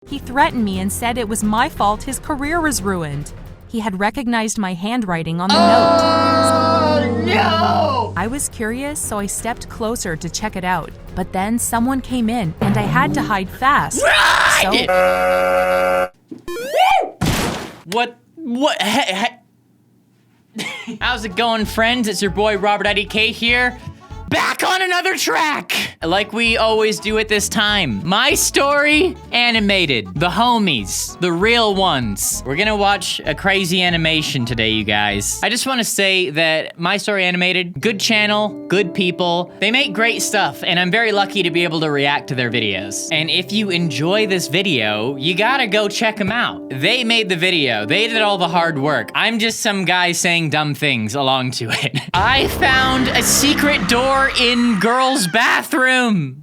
He threatened me and said it was my fault his career was ruined. He had recognized my handwriting on the note. Oh, no! I was curious, so I stepped closer to check it out. But then someone came in, and I had to hide fast. What? How's it going, friends? It's your boy RobertIDK here. Back on another track! Like we always do at this time. My Story Animated. The homies. The real ones. We're gonna watch a crazy animation today, you guys. I just wanna say that My Story Animated, good channel, good people. They make great stuff, and I'm very lucky to be able to react to their videos. And if you enjoy this video, you gotta go check them out. They made the video. They did all the hard work. I'm just some guy saying dumb things along to it. I found a secret door in girls' bathroom.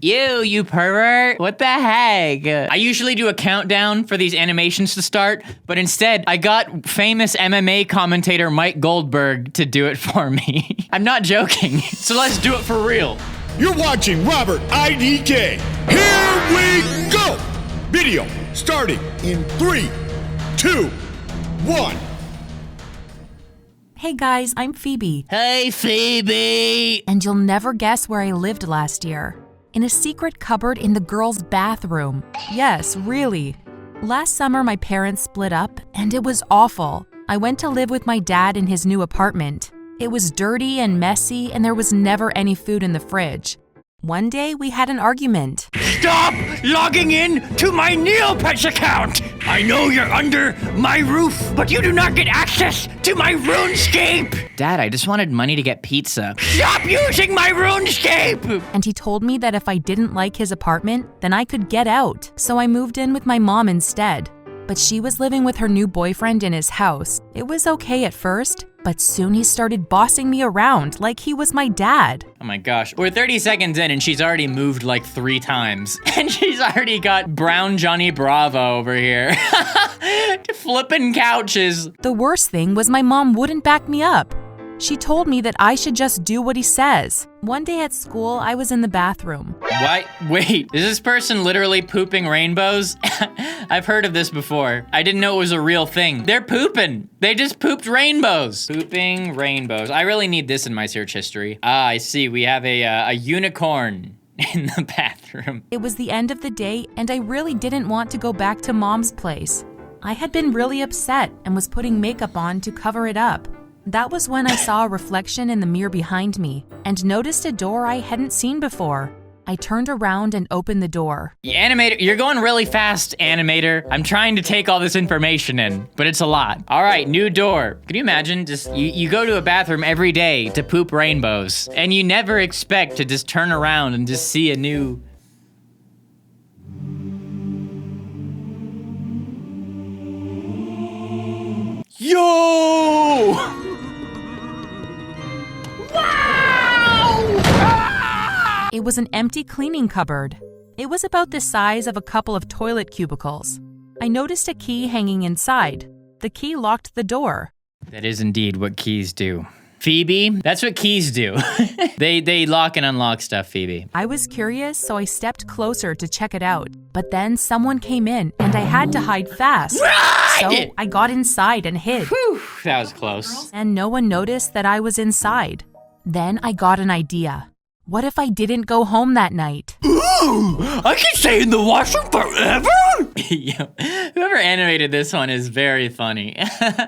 You pervert. What the heck? I usually do a countdown for these animations to start, but instead I got famous MMA commentator Mike Goldberg to do it for me. I'm not joking. So let's do it for real. You're watching RobertIDK. Here we go. Video starting in 3, 2, 1. Hey guys, I'm Phoebe. Hey, Phoebe. And you'll never guess where I lived last year. In a secret cupboard in the girls' bathroom. Yes, really. Last summer, my parents split up, and it was awful. I went to live with my dad in his new apartment. It was dirty and messy, and there was never any food in the fridge. One day, we had an argument. Stop logging in to my Neopets account! I know you're under my roof, but you do not get access to my RuneScape! Dad, I just wanted money to get pizza. Stop using my RuneScape! And he told me that if I didn't like his apartment, then I could get out. So I moved in with my mom instead. But she was living with her new boyfriend in his house. It was okay at first, but soon he started bossing me around like he was my dad. Oh my gosh, we're 30 seconds in and she's already moved like 3 times. And she's already got brown Johnny Bravo over here. Flipping couches. The worst thing was my mom wouldn't back me up. She told me that I should just do what he says. One day at school, I was in the bathroom. What? Wait, is this person literally pooping rainbows? I've heard of this before. I didn't know it was a real thing. They're pooping. They just pooped rainbows. Pooping rainbows. I really need this in my search history. Ah, I see. We have a unicorn in the bathroom. It was the end of the day, and I really didn't want to go back to Mom's place. I had been really upset and was putting makeup on to cover it up. That was when I saw a reflection in the mirror behind me and noticed a door I hadn't seen before. I turned around and opened the door. Animator, you're going really fast, animator. I'm trying to take all this information in, but it's a lot. All right, new door. Can you imagine just, you go to a bathroom every day to poop rainbows, and you never expect to just turn around and just see a new... Yo! It was an empty cleaning cupboard. It was about the size of a couple of toilet cubicles. I noticed a key hanging inside. The key locked the door. That is indeed what keys do. Phoebe, that's what keys do. They lock and unlock stuff, Phoebe. I was curious, so I stepped closer to check it out. But then someone came in, and I had to hide fast. So I got inside and hid. Whew, that was close. And no one noticed that I was inside. Then I got an idea. What if I didn't go home that night? Ooh, I can stay in the washroom forever? Whoever animated this one is very funny.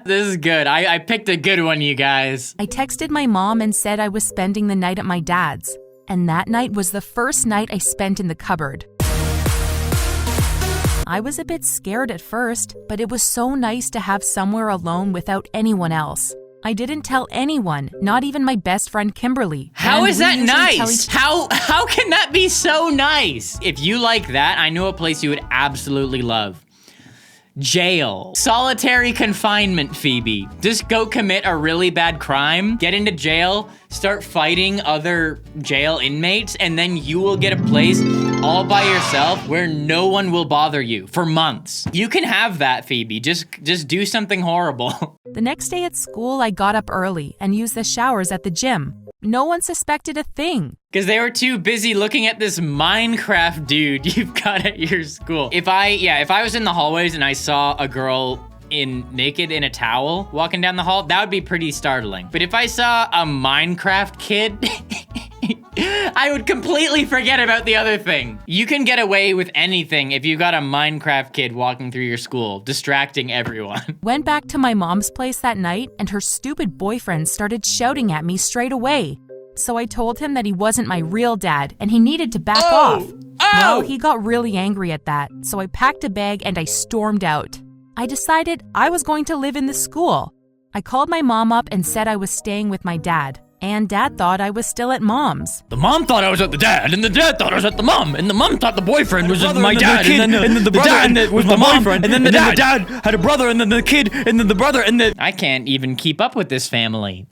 This is good. I picked a good one, you guys. I texted my mom and said I was spending the night at my dad's. And that night was the first night I spent in the cupboard. I was a bit scared at first, but it was so nice to have somewhere alone without anyone else. I didn't tell anyone, not even my best friend Kimberly. How is that nice? How can that be so nice? If you like that, I know a place you would absolutely love. Jail. Solitary confinement, Phoebe. Just go commit a really bad crime, get into jail, start fighting other jail inmates, and then you will get a place all by yourself where no one will bother you for months. You can have that, Phoebe. Just do something horrible. The next day at school, I got up early and used the showers at the gym. No one suspected a thing. Because they were too busy looking at this Minecraft dude you've got at your school. If I was in the hallways and I saw a girl naked in a towel walking down the hall, that would be pretty startling. But if I saw a Minecraft kid, I would completely forget about the other thing. You can get away with anything if you got a Minecraft kid walking through your school, distracting everyone. Went back to my mom's place that night, and her stupid boyfriend started shouting at me straight away. So I told him that he wasn't my real dad and he needed to back off. Well, he got really angry at that, so I packed a bag and I stormed out. I decided I was going to live in the school. I called my mom up and said I was staying with my dad, and Dad thought I was still at Mom's. The mom thought I was at the dad, and the dad thought I was at the mom, and the mom thought the boyfriend was my dad, and then the brother was my boyfriend, and then the dad had a brother, and then the kid, and then the brother, and then... I can't even keep up with this family.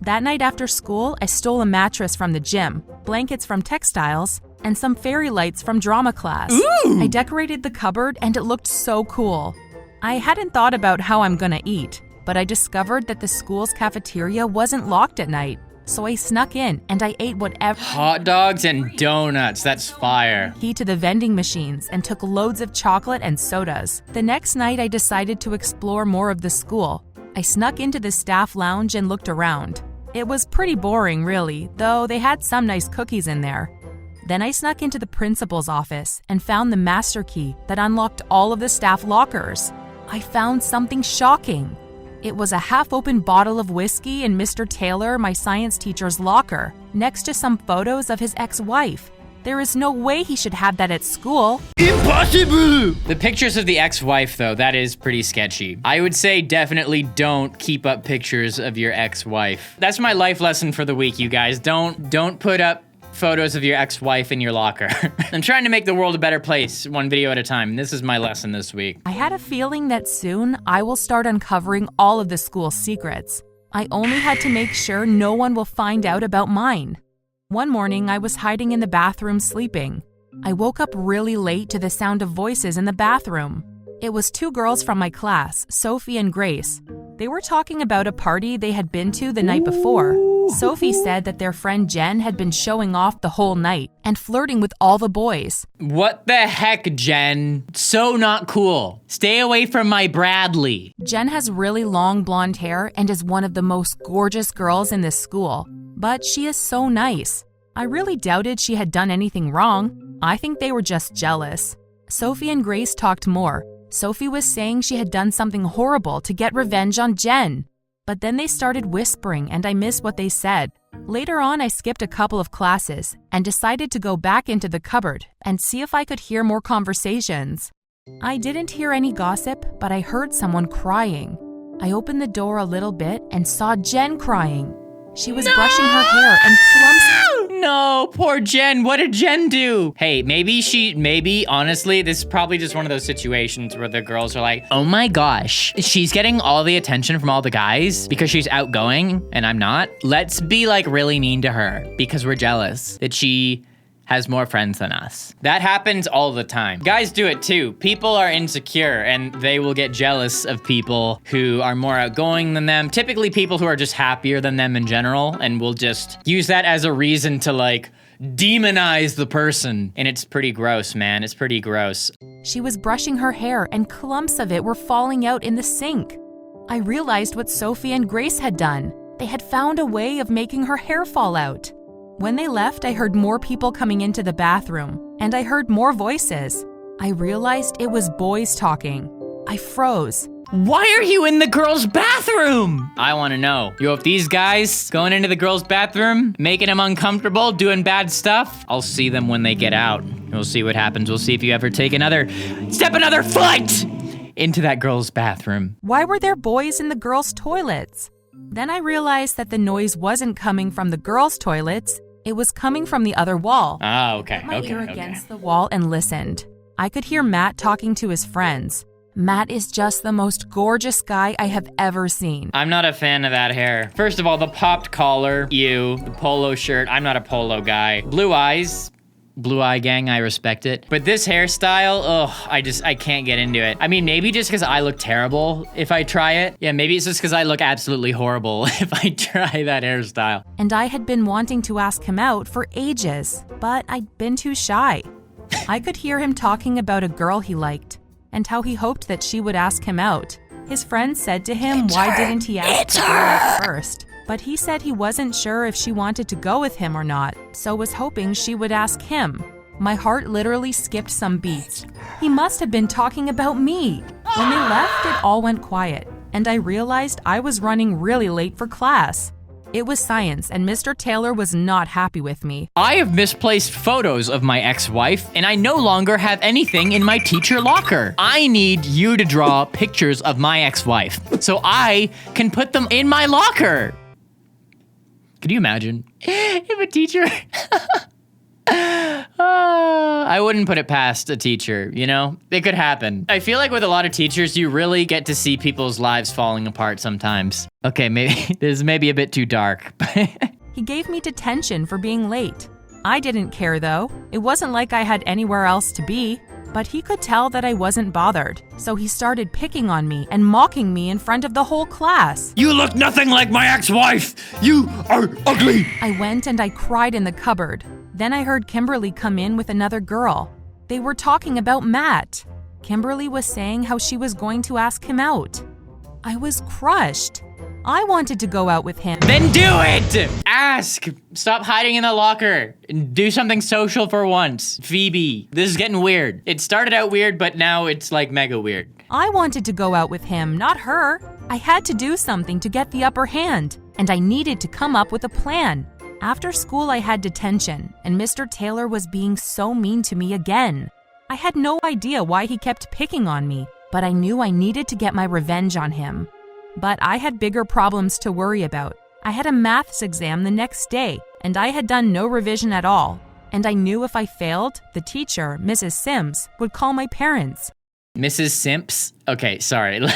That night after school, I stole a mattress from the gym, blankets from textiles, and some fairy lights from drama class. Ooh! I decorated the cupboard and it looked so cool. I hadn't thought about how I'm gonna eat, but I discovered that the school's cafeteria wasn't locked at night. So I snuck in and I ate whatever— Hot dogs and donuts, that's fire. Key to the vending machines and took loads of chocolate and sodas. The next night I decided to explore more of the school. I snuck into the staff lounge and looked around. It was pretty boring really, though they had some nice cookies in there. Then I snuck into the principal's office and found the master key that unlocked all of the staff lockers. I found something shocking. It was a half-open bottle of whiskey in Mr. Taylor, my science teacher's locker, next to some photos of his ex-wife. There is no way he should have that at school. Impossible! The pictures of the ex-wife, though, that is pretty sketchy. I would say definitely don't keep up pictures of your ex-wife. That's my life lesson for the week, you guys. Don't put up photos of your ex-wife in your locker. I'm trying to make the world a better place, one video at a time. This is my lesson this week. I had a feeling that soon I will start uncovering all of the school's secrets. I only had to make sure no one will find out about mine. One morning, I was hiding in the bathroom sleeping. I woke up really late to the sound of voices in the bathroom. It was two girls from my class, Sophie and Grace. They were talking about a party they had been to the night before. Sophie said that their friend Jen had been showing off the whole night and flirting with all the boys. What the heck, Jen? So not cool. Stay away from my Bradley. Jen has really long blonde hair and is one of the most gorgeous girls in this school. But she is so nice. I really doubted she had done anything wrong. I think they were just jealous. Sophie and Grace talked more. Sophie was saying she had done something horrible to get revenge on Jen. But then they started whispering and I missed what they said. Later on, I skipped a couple of classes and decided to go back into the cupboard and see if I could hear more conversations. I didn't hear any gossip, but I heard someone crying. I opened the door a little bit and saw Jen crying. She was brushing her hair and clumsily— No, poor Jen. What did Jen do? Hey, maybe, honestly, this is probably just one of those situations where the girls are like, oh my gosh, she's getting all the attention from all the guys because she's outgoing and I'm not. Let's be like really mean to her because we're jealous that she has more friends than us. That happens all the time. Guys do it too. People are insecure and they will get jealous of people who are more outgoing than them. Typically people who are just happier than them in general and will just use that as a reason to like demonize the person. And it's pretty gross, man. It's pretty gross. She was brushing her hair and clumps of it were falling out in the sink. I realized what Sophie and Grace had done. They had found a way of making her hair fall out. When they left, I heard more people coming into the bathroom, and I heard more voices. I realized it was boys talking. I froze. Why are you in the girls' bathroom? I want to know. Yo, if these guys going into the girls' bathroom, making them uncomfortable, doing bad stuff, I'll see them when they get out. We'll see what happens. We'll see if you ever take another foot into that girls' bathroom. Why were there boys in the girls' toilets? Then I realized that the noise wasn't coming from the girls' toilets. It was coming from the other wall. Oh, okay, I put my ear against the wall and listened. I could hear Matt talking to his friends. Matt is just the most gorgeous guy I have ever seen. I'm not a fan of that hair. First of all, the popped collar, the polo shirt. I'm not a polo guy. Blue eyes. Blue Eye Gang, I respect it. But this hairstyle, I can't get into it. I mean, maybe just because I look terrible if I try it. Yeah, maybe it's just because I look absolutely horrible if I try that hairstyle. And I had been wanting to ask him out for ages, but I'd been too shy. I could hear him talking about a girl he liked and how he hoped that she would ask him out. His friend said to him, why didn't he ask the girl at first? But he said he wasn't sure if she wanted to go with him or not, so was hoping she would ask him. My heart literally skipped some beats. He must have been talking about me. When they left, it all went quiet, and I realized I was running really late for class. It was science, and Mr. Taylor was not happy with me. I have misplaced photos of my ex-wife, and I no longer have anything in my teacher locker. I need you to draw pictures of my ex-wife so I can put them in my locker. Could you imagine if a teacher... I wouldn't put it past a teacher, you know? It could happen. I feel like with a lot of teachers, you really get to see people's lives falling apart sometimes. Okay, maybe this is maybe a bit too dark. He gave me detention for being late. I didn't care though. It wasn't like I had anywhere else to be. But he could tell that I wasn't bothered, so he started picking on me and mocking me in front of the whole class. You look nothing like my ex-wife! You are ugly! I went and I cried in the cupboard. Then I heard Kimberly come in with another girl. They were talking about Matt. Kimberly was saying how she was going to ask him out. I was crushed. I wanted to go out with him. Then do it! Ask! Stop hiding in the locker. Do something social for once. Phoebe, this is getting weird. It started out weird, but now it's like mega weird. I wanted to go out with him, not her. I had to do something to get the upper hand, and I needed to come up with a plan. After school, I had detention, and Mr. Taylor was being so mean to me again. I had no idea why he kept picking on me, but I knew I needed to get my revenge on him. But I had bigger problems to worry about. I had a maths exam the next day, and I had done no revision at all. And I knew if I failed, the teacher, Mrs. Sims, would call my parents. Mrs. Simps? Okay, sorry.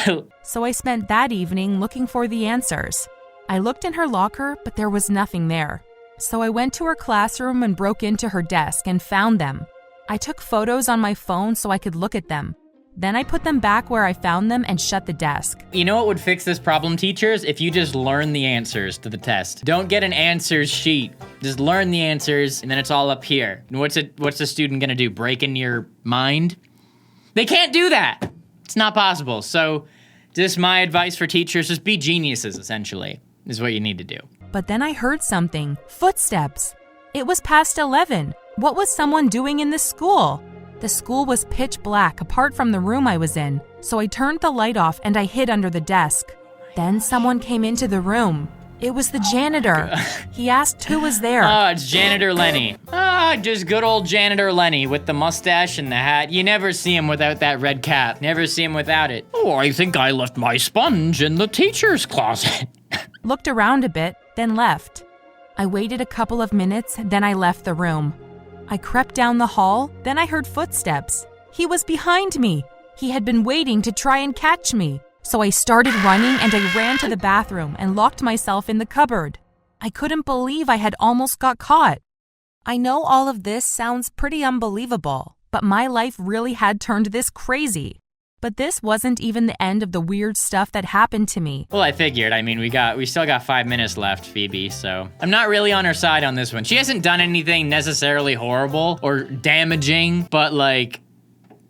So I spent that evening looking for the answers. I looked in her locker, but there was nothing there. So I went to her classroom and broke into her desk and found them. I took photos on my phone so I could look at them. Then I put them back where I found them and shut the desk. You know what would fix this problem, teachers? If you just learn the answers to the test. Don't get an answers sheet. Just learn the answers, and then it's all up here. And what's the student gonna do? Break into your mind? They can't do that. It's not possible. So, just my advice for teachers, just be geniuses, essentially, is what you need to do. But then I heard something. Footsteps. It was past 11. What was someone doing in the school? The school was pitch black apart from the room I was in, so I turned the light off and I hid under the desk. Then someone came into the room. It was the janitor. He asked who was there. Oh, it's Janitor Lenny. Just good old Janitor Lenny with the mustache and the hat. You never see him without that red cap. Never see him without it. Oh, I think I left my sponge in the teacher's closet. Looked around a bit, then left. I waited a couple of minutes, then I left the room. I crept down the hall, then I heard footsteps. He was behind me. He had been waiting to try and catch me. So I started running and I ran to the bathroom and locked myself in the cupboard. I couldn't believe I had almost got caught. I know all of this sounds pretty unbelievable, but my life really had turned this crazy. But this wasn't even the end of the weird stuff that happened to me. Well, I figured. I mean, we still got 5 minutes left, Phoebe, so I'm not really on her side on this one. She hasn't done anything necessarily horrible or damaging, but like,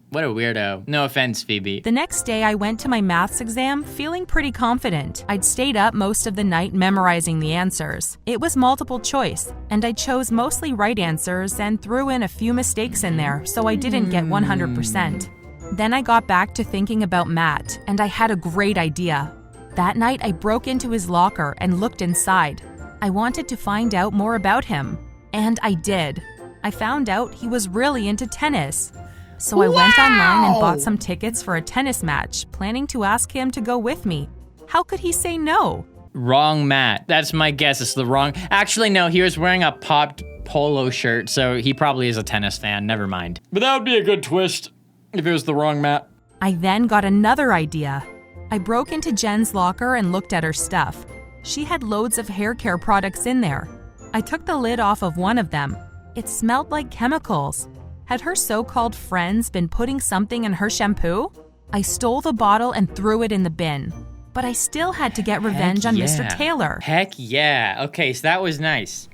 what a weirdo. No offense, Phoebe. The next day, I went to my maths exam feeling pretty confident. I'd stayed up most of the night memorizing the answers. It was multiple choice, and I chose mostly right answers and threw in a few mistakes in there, so I didn't get 100%. Then I got back to thinking about Matt, and I had a great idea. That night, I broke into his locker and looked inside. I wanted to find out more about him, and I did. I found out he was really into tennis. So I went online and bought some tickets for a tennis match, planning to ask him to go with me. How could he say no? Wrong Matt. That's my guess. It's the wrong... Actually, no, he was wearing a popped polo shirt, so he probably is a tennis fan. Never mind. But that would be a good twist if it was the wrong Matt. I then got another idea. I broke into Jen's locker and looked at her stuff. She had loads of hair care products in there. I took the lid off of one of them. It smelled like chemicals. Had her so-called friends been putting something in her shampoo? I stole the bottle and threw it in the bin. But I still had to get revenge on Mr. Taylor. Heck yeah. Okay, so that was nice.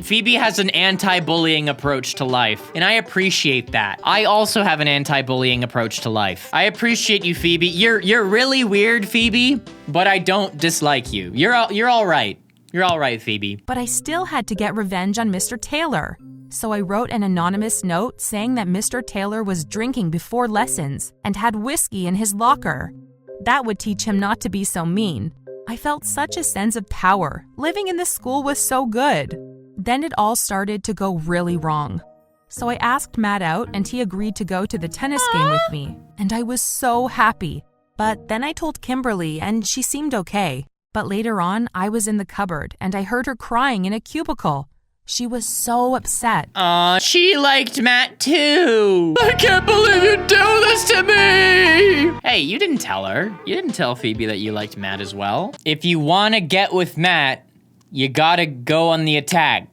Phoebe has an anti-bullying approach to life, and I appreciate that. I also have an anti-bullying approach to life. I appreciate you, Phoebe. You're really weird, Phoebe, but I don't dislike you. You're all right. You're all right, Phoebe. But I still had to get revenge on Mr. Taylor. So I wrote an anonymous note saying that Mr. Taylor was drinking before lessons and had whiskey in his locker. That would teach him not to be so mean. I felt such a sense of power. Living in the school was so good. Then it all started to go really wrong. So I asked Matt out and he agreed to go to the tennis game with me. And I was so happy. But then I told Kimberly and she seemed okay. But later on, I was in the cupboard and I heard her crying in a cubicle. She was so upset. She liked Matt too. I can't believe you do this to me. Hey, you didn't tell her. You didn't tell Phoebe that you liked Matt as well. If you want to get with Matt, you gotta go on the attack.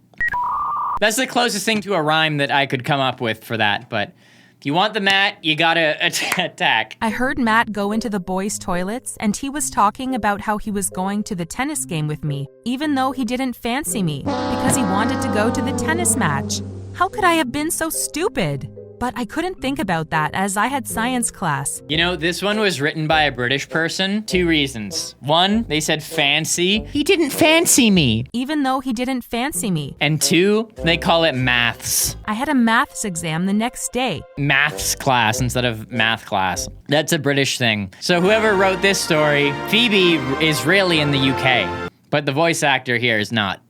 That's the closest thing to a rhyme that I could come up with for that, but if you want the Matt, you gotta attack. I heard Matt go into the boys' toilets and he was talking about how he was going to the tennis game with me, even though he didn't fancy me, because he wanted to go to the tennis match. How could I have been so stupid? But I couldn't think about that as I had science class. You know, this one was written by a British person. 2 reasons. 1, they said fancy. He didn't fancy me. Even though he didn't fancy me. And 2, they call it maths. I had a maths exam the next day. Maths class instead of math class. That's a British thing. So whoever wrote this story, Phoebe is really in the UK, but the voice actor here is not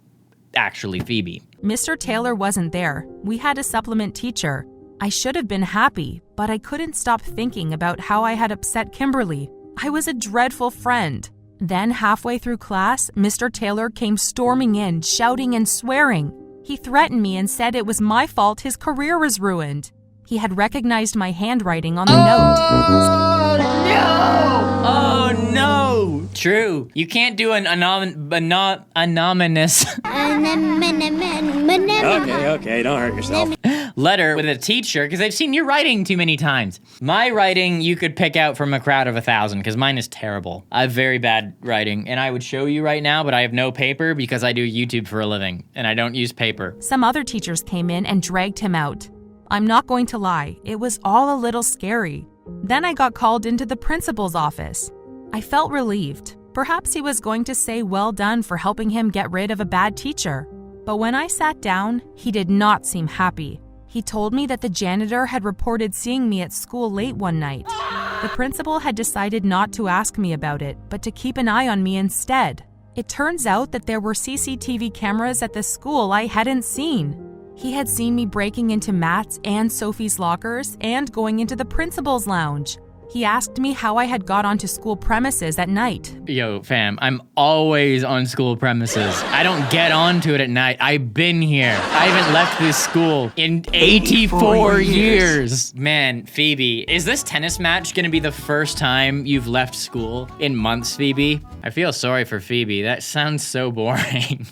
actually Phoebe. Mr. Taylor wasn't there. We had a supplement teacher. I should have been happy, but I couldn't stop thinking about how I had upset Kimberly. I was a dreadful friend. Then halfway through class, Mr. Taylor came storming in, shouting and swearing. He threatened me and said it was my fault his career was ruined. He had recognized my handwriting on the note. Oh no! Oh no! True. You can't do an anonymous Okay, don't hurt yourself. letter with a teacher because they've seen your writing too many times. My writing you could pick out from a crowd of 1,000 because mine is terrible. I have very bad writing and I would show you right now, but I have no paper because I do YouTube for a living and I don't use paper. Some other teachers came in and dragged him out. I'm not going to lie, it was all a little scary. Then I got called into the principal's office. I felt relieved. Perhaps he was going to say well done for helping him get rid of a bad teacher. But when I sat down, he did not seem happy. He told me that the janitor had reported seeing me at school late one night. The principal had decided not to ask me about it, but to keep an eye on me instead. It turns out that there were CCTV cameras at the school I hadn't seen. He had seen me breaking into Matt's and Sophie's lockers and going into the principal's lounge. He asked me how I had got onto school premises at night. Yo, fam, I'm always on school premises. I don't get onto it at night. I've been here. I haven't left this school in 84 years. Man, Phoebe, is this tennis match gonna be the first time you've left school in months, Phoebe? I feel sorry for Phoebe. That sounds so boring.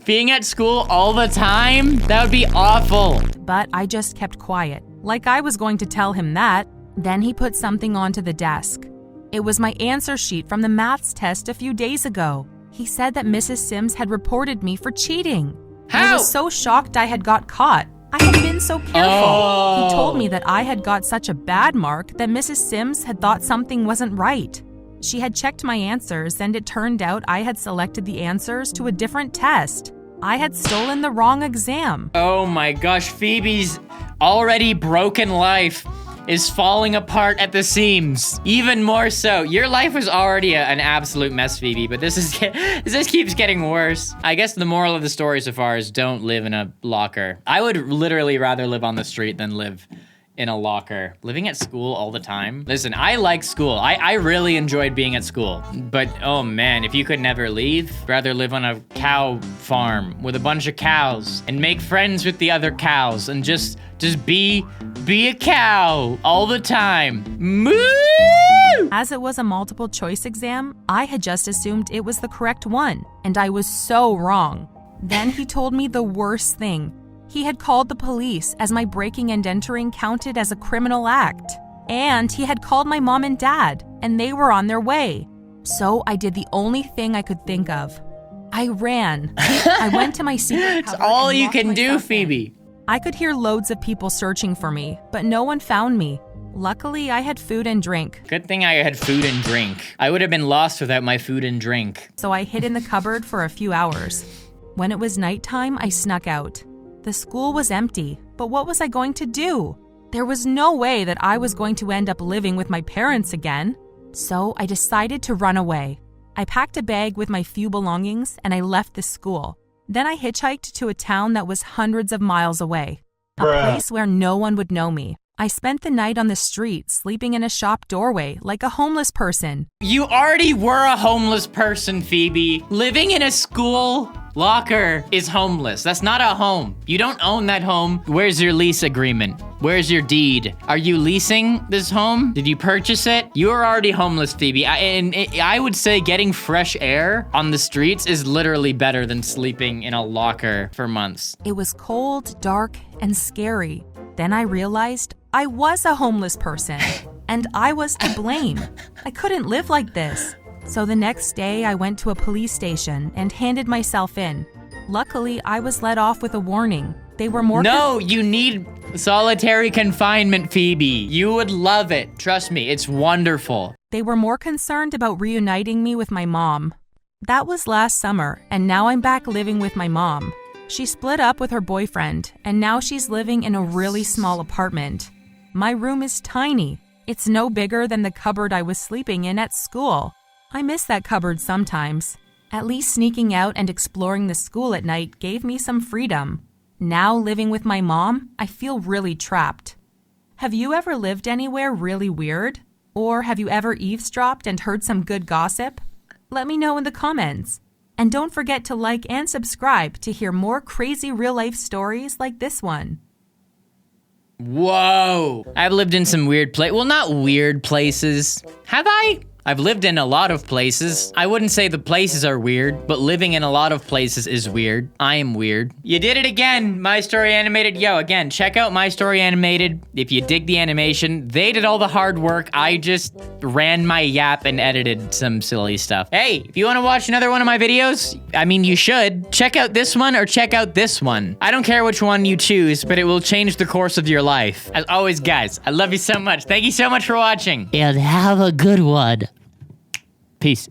Being at school all the time? That would be awful. But I just kept quiet, like I was going to tell him that. Then he put something onto the desk. It was my answer sheet from the maths test a few days ago. He said that Mrs. Sims had reported me for cheating. How? I was so shocked I had got caught. I had been so careful. He told me that I had got such a bad mark that Mrs. Sims had thought something wasn't right. She had checked my answers and it turned out I had selected the answers to a different test. I had stolen the wrong exam. Oh my gosh, Phoebe's already broken life is falling apart at the seams. Even more so. Your life was already an absolute mess, Phoebe, but this keeps getting worse. I guess the moral of the story so far is don't live in a locker. I would literally rather live on the street than live in a locker. Living at school all the time. Listen, I like school. I really enjoyed being at school. But oh man, if you could never leave, rather live on a cow farm with a bunch of cows and make friends with the other cows and just be a cow all the time. Moo! As it was a multiple choice exam, I had just assumed it was the correct one, and I was so wrong. Then he told me the worst thing. He had called the police as my breaking and entering counted as a criminal act. And he had called my mom and dad, and they were on their way. So I did the only thing I could think of. I ran. I went to my secret cupboard. It's all and you locked can do, myself in. Phoebe. I could hear loads of people searching for me, but no one found me. Luckily, I had food and drink. Good thing I had food and drink. I would have been lost without my food and drink. So I hid in the cupboard for a few hours. When it was nighttime, I snuck out. The school was empty, but what was I going to do? There was no way that I was going to end up living with my parents again. So I decided to run away. I packed a bag with my few belongings and I left the school. Then I hitchhiked to a town that was hundreds of miles away, a place where no one would know me. I spent the night on the street, sleeping in a shop doorway like a homeless person. You already were a homeless person, Phoebe. Living in a school locker is homeless. That's not a home. You don't own that home. Where's your lease agreement? Where's your deed? Are you leasing this home? Did you purchase it? You are already homeless, Phoebe. I would say getting fresh air on the streets is literally better than sleeping in a locker for months. It was cold, dark, and scary. Then I realized I was a homeless person, and I was to blame. I couldn't live like this. So the next day, I went to a police station and handed myself in. Luckily, I was let off with a warning. They were more— No, you need solitary confinement, Phoebe. You would love it. Trust me, it's wonderful. They were more concerned about reuniting me with my mom. That was last summer, and now I'm back living with my mom. She split up with her boyfriend, and now she's living in a really small apartment. My room is tiny. It's no bigger than the cupboard I was sleeping in at school. I miss that cupboard sometimes. At least sneaking out and exploring the school at night gave me some freedom. Now living with my mom, I feel really trapped. Have you ever lived anywhere really weird? Or have you ever eavesdropped and heard some good gossip? Let me know in the comments. And don't forget to like and subscribe to hear more crazy real-life stories like this one. Whoa. I've lived in some weird well, not weird places. Have I? I've lived in a lot of places. I wouldn't say the places are weird, but living in a lot of places is weird. I am weird. You did it again, My Story Animated. Yo, again, check out My Story Animated. If you dig the animation, they did all the hard work. I just ran my yap and edited some silly stuff. Hey, if you want to watch another one of my videos, I mean, you should. Check out this one or check out this one. I don't care which one you choose, but it will change the course of your life. As always, guys, I love you so much. Thank you so much for watching. And have a good one. Peace.